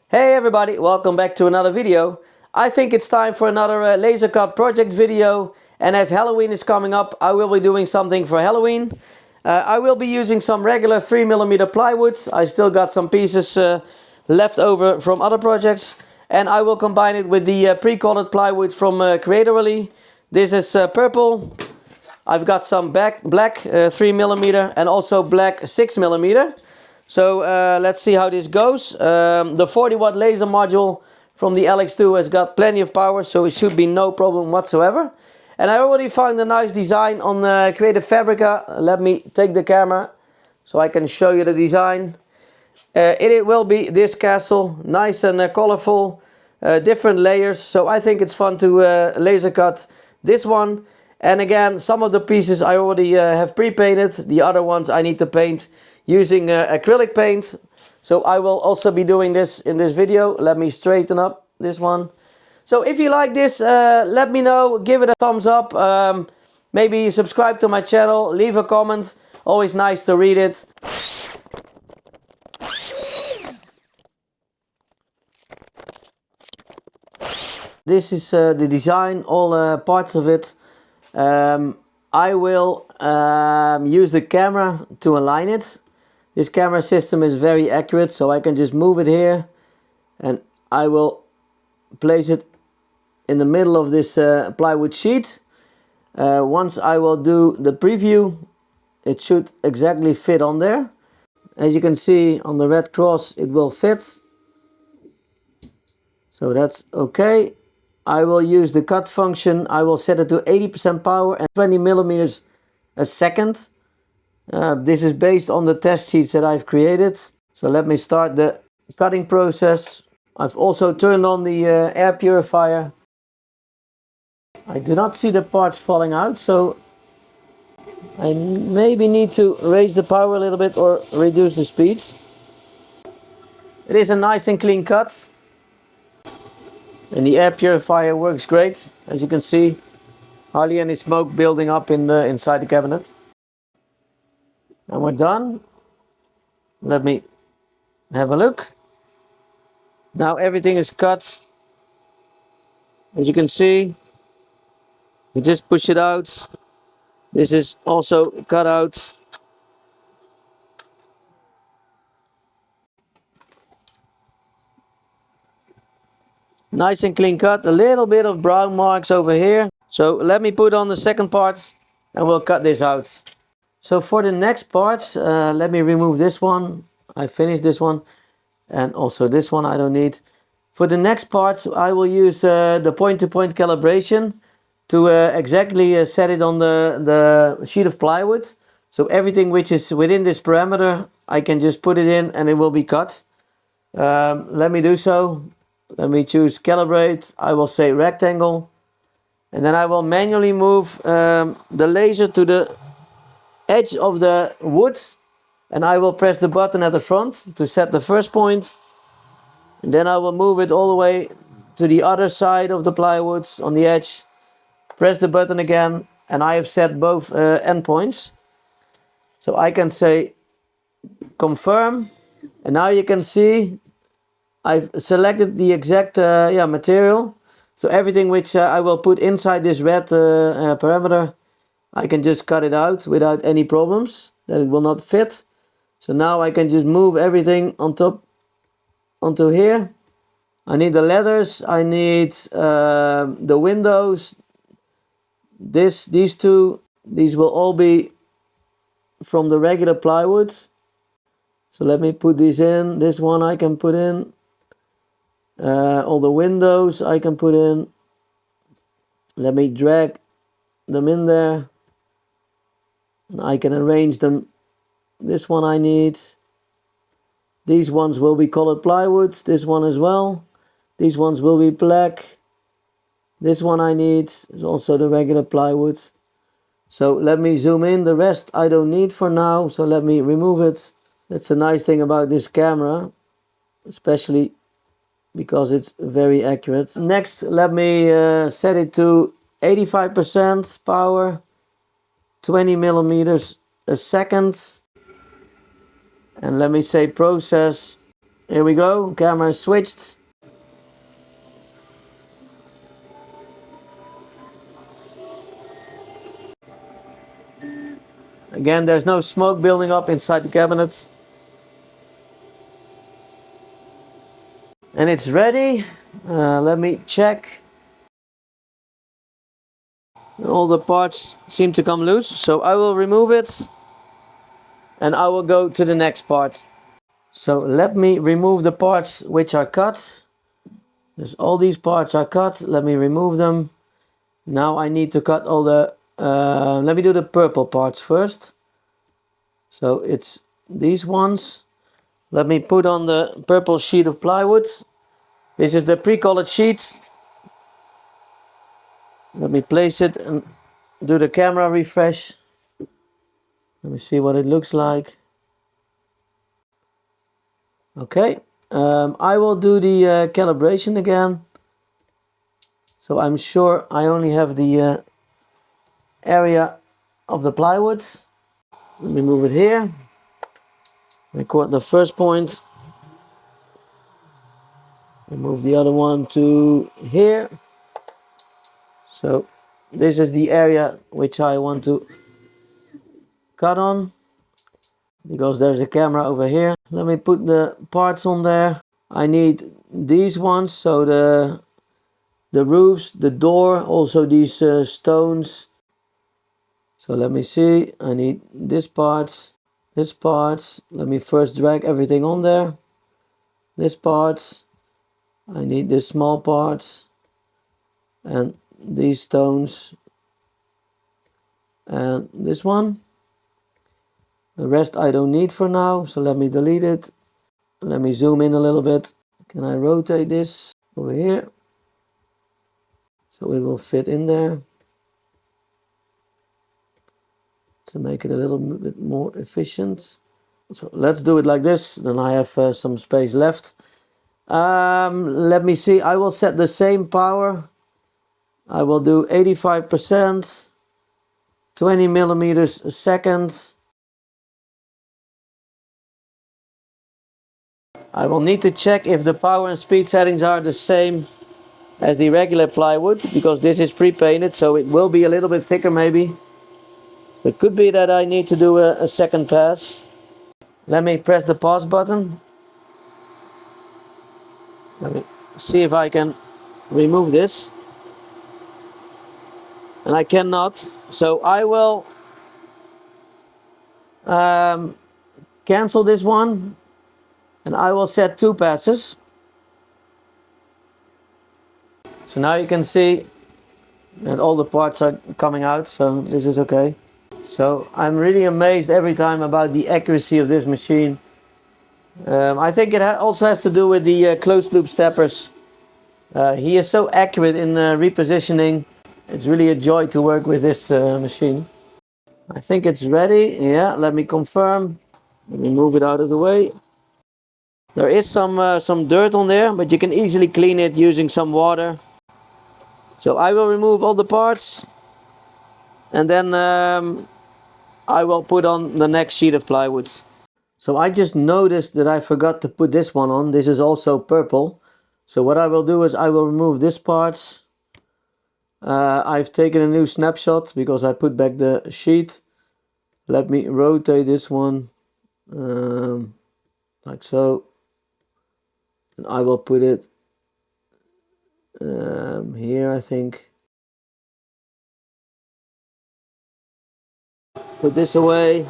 Hey everybody, welcome back to another video. I think it's time for another laser cut project video, and as Halloween is coming up, I will be doing something for Halloween. I will be using some regular 3mm plywood. I still got some pieces left over from other projects, and I will combine it with the pre-colored plywood from Creatorally. This is purple. I've got some black 3mm and also black 6mm. So let's see how this goes. The 40-watt laser module from the LX2 has got plenty of power, so it should be no problem whatsoever. And I already found a nice design on Creative Fabrica. Let me take the camera so I can show you the design. It will be this castle, nice and colorful, different layers. So I think it's fun to laser cut this one. And again, some of the pieces I already have pre-painted. The other ones I need to paint using acrylic paint. So I will also be doing this in this video. Let me straighten up this one. So if you like this, let me know, give it a thumbs up, maybe subscribe to my channel, leave a comment, always nice to read it. This is the design, all parts of it. I will use the camera to align it. This camera system is very accurate, so I can just move it here and I will place it in the middle of this plywood sheet. Once I will do the preview, it should exactly fit on there. As you can see on the red cross, it will fit. So that's okay. I will use the cut function. I will set it to 80% power and 20 millimeters a second. This is based on the test sheets that I've created. So let me start the cutting process. I've also turned on the air purifier. I do not see the parts falling out, so I maybe need to raise the power a little bit or reduce the speed. It is a nice and clean cut. And the air purifier works great. As you can see, hardly any smoke building up inside the cabinet. And we're done. Let me have a look. Now everything is cut. As you can see, you just push it out. This is also cut out. Nice and clean cut. A little bit of brown marks over here. So let me put on the second part and we'll cut this out. So for the next parts, let me remove this one. I finished this one. And also this one I don't need. For the next parts, I will use the point-to-point calibration to exactly set it on the sheet of plywood. So everything which is within this parameter, I can just put it in and it will be cut. Let me do so. Let me choose calibrate. I will say rectangle. And then I will manually move the laser to the edge of the wood. And I will press the button at the front to set the first point. And then I will move it all the way to the other side of the plywood on the edge. Press the button again. And I have set both endpoints. So I can say confirm. And now you can see I've selected the exact material. So everything which I will put inside this red parameter, I can just cut it out without any problems, that it will not fit. So now I can just move everything on top onto here. I need the letters, I need the windows. These two, these will all be from the regular plywood. So let me put these in. This one I can put in. All the windows I can put in. Let me drag them in there. And I can arrange them. This one I need. These ones will be colored plywood. This one as well. These ones will be black. This one I need is also the regular plywood. So let me zoom in. The rest I don't need for now. So let me remove it. That's a nice thing about this camera. Especially because it's very accurate. Next, let me set it to 85% power, 20 millimeters a second. And let me say process Here we go, camera is switched. Again, there's no smoke building up inside the cabinet. And it's ready. Let me check. All the parts seem to come loose, so I will remove it and I will go to the next part. So let me remove the parts which are cut. All these parts are cut. Let me remove them. Now I need to cut all the let me do the purple parts first. So it's these ones. Let me put on the purple sheet of plywood. This is the pre-colored sheet. Let me place it and do the camera refresh. Let me see what it looks like. Okay, I will do the calibration again. So I'm sure I only have the area of the plywood. Let me move it here. Record the first point. Move the other one to here. So this is the area which I want to cut on, because there's a camera over here. Let me put the parts on there. I need these ones, so the roofs, the door, also these stones. So let me see, I need this part. Let me first drag everything on there. This part, I need this small part, and these stones, and this one. The rest I don't need for now, so let me delete it. Let me zoom in a little bit. Can I rotate this over here? So it will fit in there. To make it a little bit more efficient. So let's do it like this, then I have some space left. Let me see, I will set the same power. I will do 85%, 20 millimeters a second. I will need to check if the power and speed settings are the same as the regular plywood, because this is pre-painted, so it will be a little bit thicker maybe. It could be that I need to do a second pass. Let me press the pause button. Let me see if I can remove this. And I cannot, so I will cancel this one, and I will set 2 passes. So now you can see that all the parts are coming out, so this is okay. So I'm really amazed every time about the accuracy of this machine. I think it also has to do with the closed loop steppers. He is so accurate in repositioning. It's really a joy to work with this machine. I think it's ready. Yeah, let me confirm. Let me move it out of the way. There is some dirt on there, but you can easily clean it using some water. So I will remove all the parts, and then I will put on the next sheet of plywood. So I just noticed that I forgot to put this one on. This is also purple. So what I will do is I will remove this part. I've taken a new snapshot because I put back the sheet. Let me rotate this one like so. And I will put it here, I think. Put this away.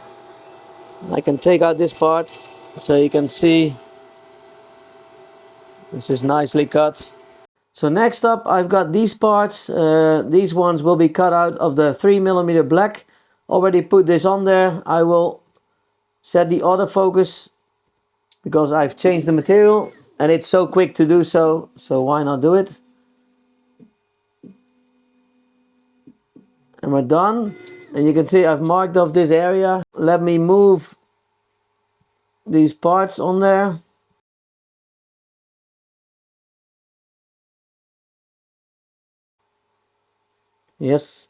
I can take out this part so you can see this is nicely cut. So next up I've got these parts. These ones will be cut out of the 3mm black. Already put this on there. I will set the autofocus because I've changed the material and it's so quick to do so, so why not do it? And we're done. And you can see I've marked off this area. Let me move these parts on there. Yes.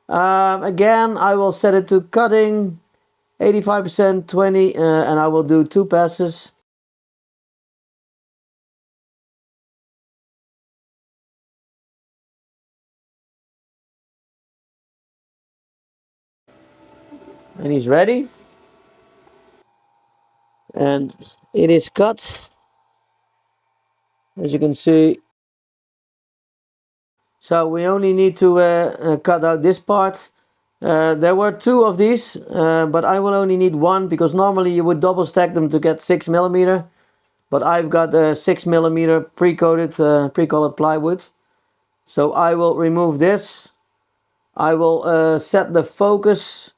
Again, I will set it to cutting, 85%, 20, and I will do 2 passes. And he's ready. And it is cut, as you can see. So we only need to cut out this part. There were two of these, but I will only need one, because normally you would double stack them to get 6mm. But I've got a 6mm pre-coated, pre-colored plywood. So I will remove this. I will set the focus,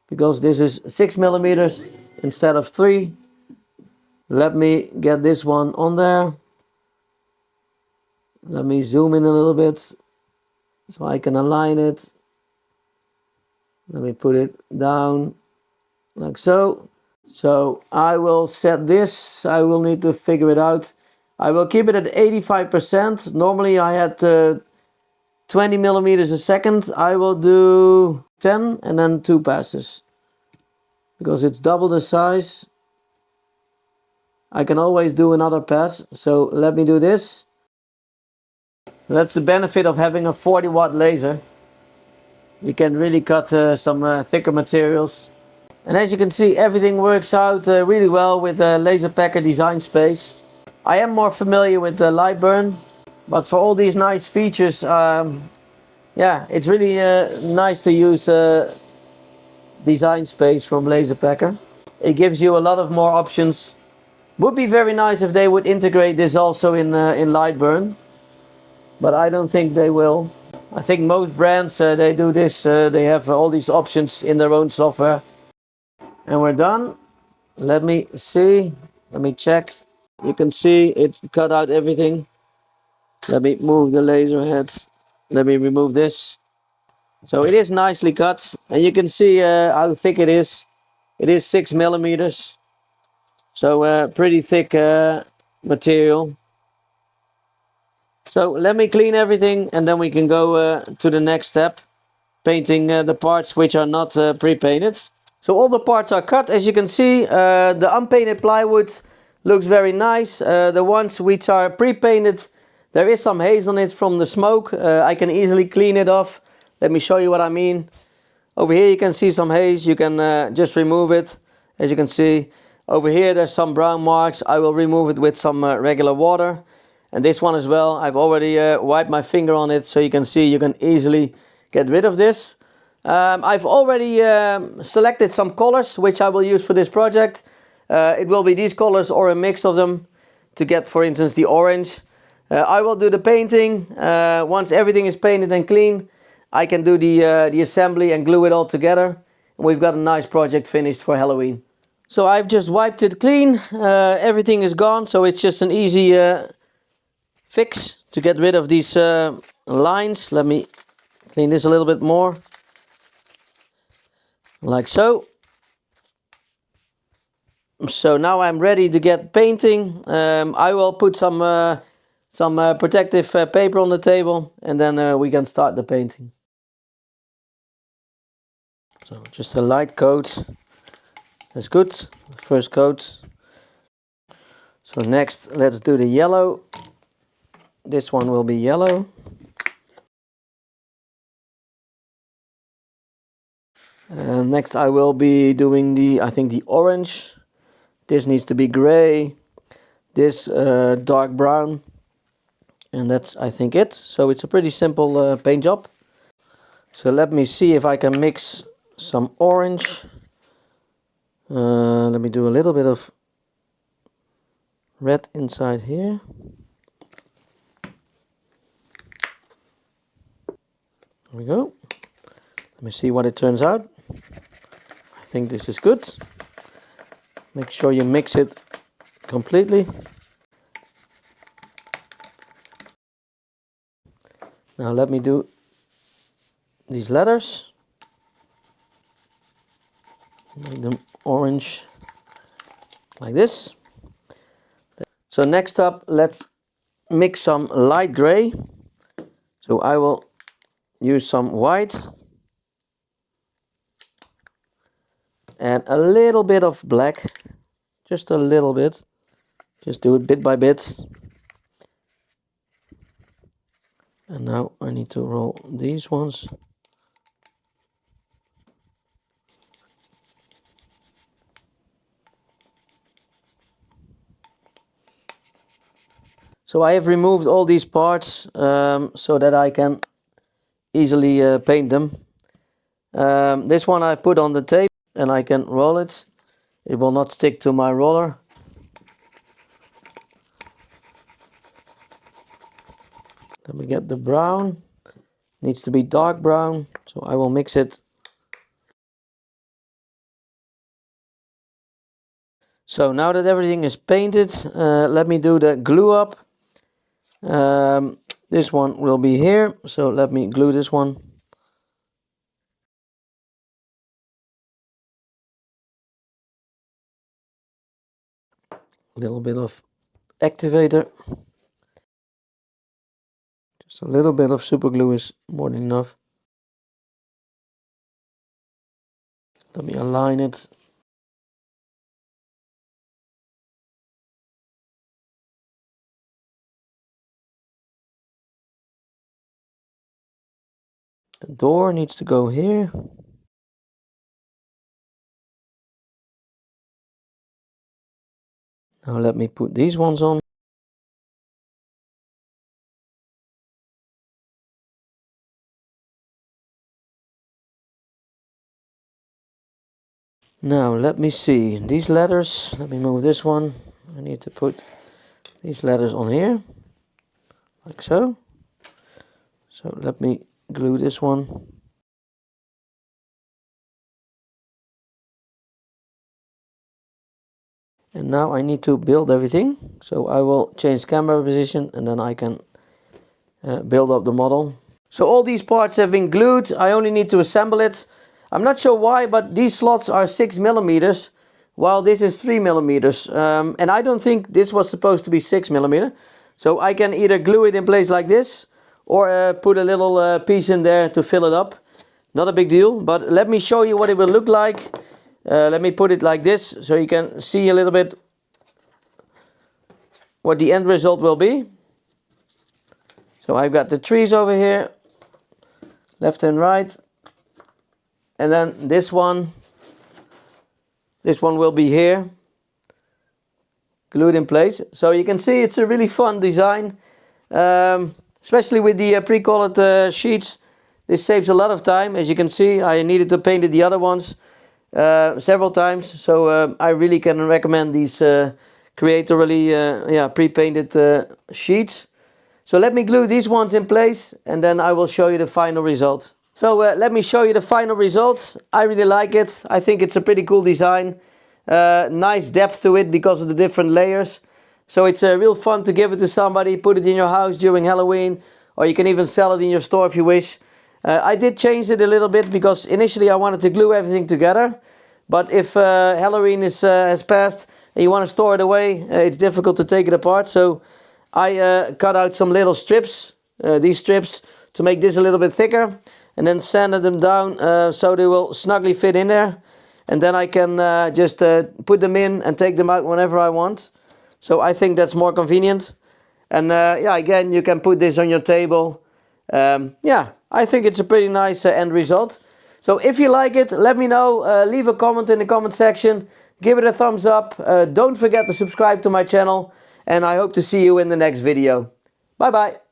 because this is 6mm instead of 3. Let me get this one on there. Let me zoom in a little bit so I can align it. Let me put it down like so. So I will set this. I will need to figure it out. I will keep it at 85%. Normally I had 20mm a second. I will do 10 and then 2 passes, because it's double the size. I can always do another pass. So let me do this. That's the benefit of having a 40-watt laser. You can really cut some thicker materials. And as you can see, everything works out really well with the LaserPecker Design Space. I am more familiar with the Lightburn, but for all these nice features, yeah, it's really nice to use Design Space from LaserPecker. It gives you a lot of more options. Would be very nice if they would integrate this also in Lightburn, but I don't think they will. I think most brands, they do this, they have all these options in their own software. And we're done. Let me see, let me check. You can see it cut out everything. Let me move the laser heads. Let me remove this. So it is nicely cut, and you can see how thick it is. It is 6mm. So pretty thick material. So let me clean everything, and then we can go to the next step, painting the parts which are not pre-painted. So all the parts are cut, as you can see. The unpainted plywood looks very nice. The ones which are pre-painted, there is some haze on it from the smoke. I can easily clean it off. Let me show you what I mean. Over here you can see some haze. You can just remove it. As you can see, over here there's some brown marks. I will remove it with some regular water. And this one as well, I've already wiped my finger on it, so you can see you can easily get rid of this. I've already selected some colors which I will use for this project. It will be these colors or a mix of them to get, for instance, the orange. I will do the painting. Once everything is painted and clean, I can do the assembly and glue it all together. And we've got a nice project finished for Halloween. So I've just wiped it clean. Everything is gone, so it's just an easy fix to get rid of these lines. Let me clean this a little bit more, like so. So now I'm ready to get painting. I will put some protective paper on the table, and then we can start the painting. So just a light coat, that's good. First coat. So next let's do the yellow. This one will be yellow. And next I will be doing I think the orange. This needs to be gray. This dark brown. And that's, I think, it. So it's a pretty simple paint job. So let me see if I can mix some orange. Let me do a little bit of red inside here. There we go. Let me see what it turns out. I think this is good. Make sure you mix it completely. Now let me do these letters. Make them orange like this. So next up, let's mix some light gray. So I will use some white and a little bit of black, just a little bit. Just do it bit by bit. And now I need to roll these ones. So I have removed all these parts so that I can easily paint them. This one I put on the tape and I can roll it. It will not stick to my roller. Then we get the brown. Needs to be dark brown, so I will mix it. So now that everything is painted, let me do the glue up. This one will be here, so let me glue this one. A little bit of activator. Just a little bit of super glue is more than enough. Let me align it. The door needs to go here. Now let me put these ones on. Now let me see, these letters, let me move this one. I need to put these letters on here, like so. So let me glue this one. And now I need to build everything. So I will change camera position and then I can build up the model. So all these parts have been glued. I only need to assemble it. I'm not sure why, but these slots are 6 millimeters, while this is 3 millimeters. And I don't think this was supposed to be 6 millimeter. So I can either glue it in place like this, or put a little piece in there to fill it up. Not a big deal, but let me show you what it will look like. Let me put it like this, so you can see a little bit what the end result will be. So I've got the trees over here, left and right. And then this one will be here, glued in place. So you can see it's a really fun design, especially with the pre-colored sheets. This saves a lot of time. As you can see, I needed to paint the other ones several times. So I really can recommend these Creatorally pre-painted sheets. So let me glue these ones in place and then I will show you the final result. So let me show you the final results. I really like it. I think it's a pretty cool design. Nice depth to it because of the different layers. So it's real fun to give it to somebody, put it in your house during Halloween, or you can even sell it in your store if you wish. I did change it a little bit because initially I wanted to glue everything together. But if Halloween has passed and you want to store it away, it's difficult to take it apart. So I cut out some little strips, these strips, to make this a little bit thicker. And then sanded them down so they will snugly fit in there. And then I can just put them in and take them out whenever I want. So I think that's more convenient. And yeah, again, you can put this on your table. Yeah, I think it's a pretty nice end result. So if you like it, let me know. Leave a comment in the comment section. Give it a thumbs up. Don't forget to subscribe to my channel. And I hope to see you in the next video. Bye bye.